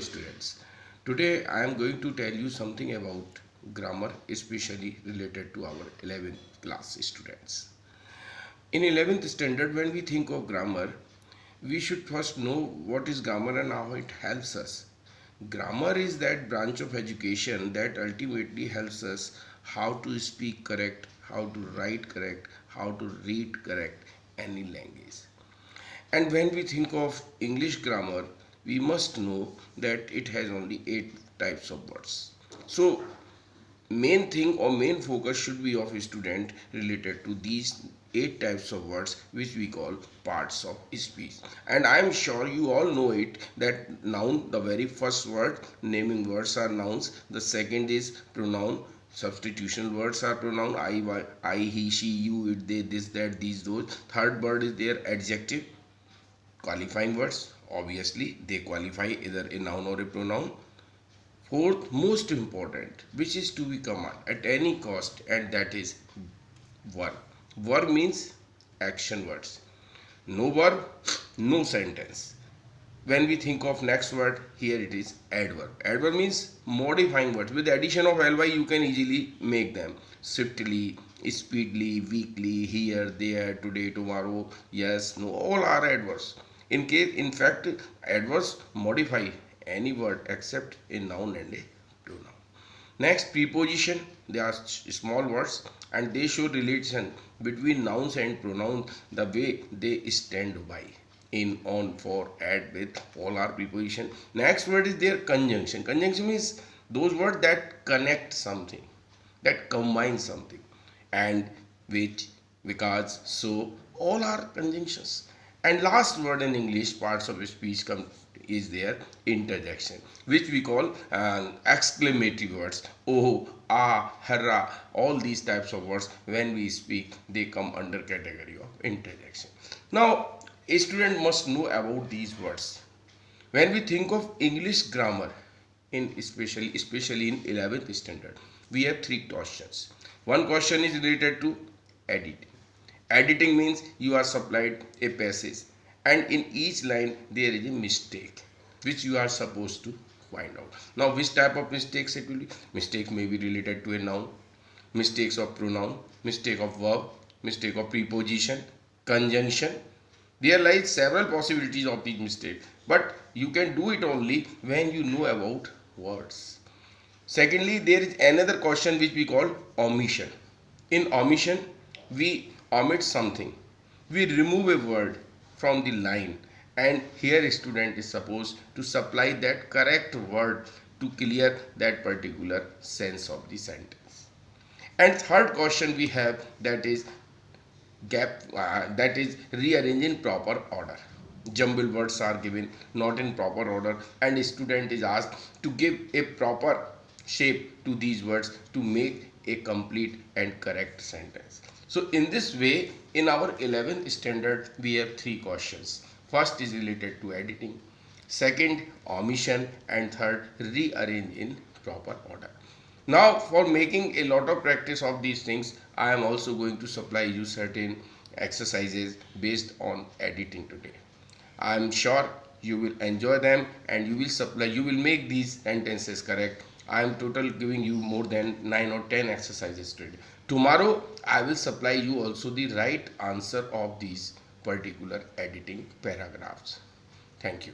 students. Today I am going to tell you something about grammar, especially related to our 11th class students. In 11th standard, when we think of grammar, we should first know what is grammar and how it helps us. Grammar is that branch of education that ultimately helps us how to speak correct, how to write correct, how to read correct any language. And when we think of English grammar, we must know that it has only 8 types of words. So, main thing or main focus should be of a student related to these 8 types of words which we call parts of speech. And I am sure you all know it that noun, the very first word, naming words are nouns. The second is pronoun. Substitutional words are pronoun. I, he, she, you, it, they, this, that, these, those. Third word is their adjective. Qualifying words, obviously they qualify either a noun or a pronoun. Fourth, most important, which is to be command at any cost, and that is verb. Verb means action words. No verb, no sentence. When we think of next word, here it is adverb. Adverb means modifying words. With the addition of ly, you can easily make them swiftly, speedily, weakly, here, there, today, tomorrow, yes, no, all are adverbs. In fact, adverbs modify any word except a noun and a pronoun. Next, preposition. They are small words and they show relation between nouns and pronouns, the way they stand by. In, on, for, at, with, all are preposition. Next word is their conjunction. Conjunction means those words that connect something, that combine something. And, which, because, so, all are conjunctions. And last word in English parts of speech is their interjection, which we call exclamatory words. Oh, ah, hurrah, all these types of words when we speak, they come under category of interjection. Now, a student must know about these words. When we think of English grammar, especially in 11th standard, we have 3 questions. One question is related to editing. Editing means you are supplied a passage and in each line there is a mistake which you are supposed to find out. Now, which type of mistakes it will be? Mistakes may be related to a noun, mistakes of pronoun, mistake of verb, mistake of preposition, conjunction. There lies several possibilities of these mistakes, but you can do it only when you know about words. Secondly, there is another question which we call omission. In omission, we omit something. We remove a word from the line, and here a student is supposed to supply that correct word to clear that particular sense of the sentence. And third question we have, that is that is rearrange in proper order. Jumbled words are given not in proper order, and a student is asked to give a proper shape to these words to make a complete and correct sentence. So in this way, in our 11th standard, we have 3 questions. First is related to editing, second omission, and third rearrange in proper order. Now, for making a lot of practice of these things, I am also going to supply you certain exercises based on editing today. I am sure you will enjoy them and you will make these sentences correct. I am total giving you more than 9 or 10 exercises today. Tomorrow I will supply you also the right answer of these particular editing paragraphs. Thank you.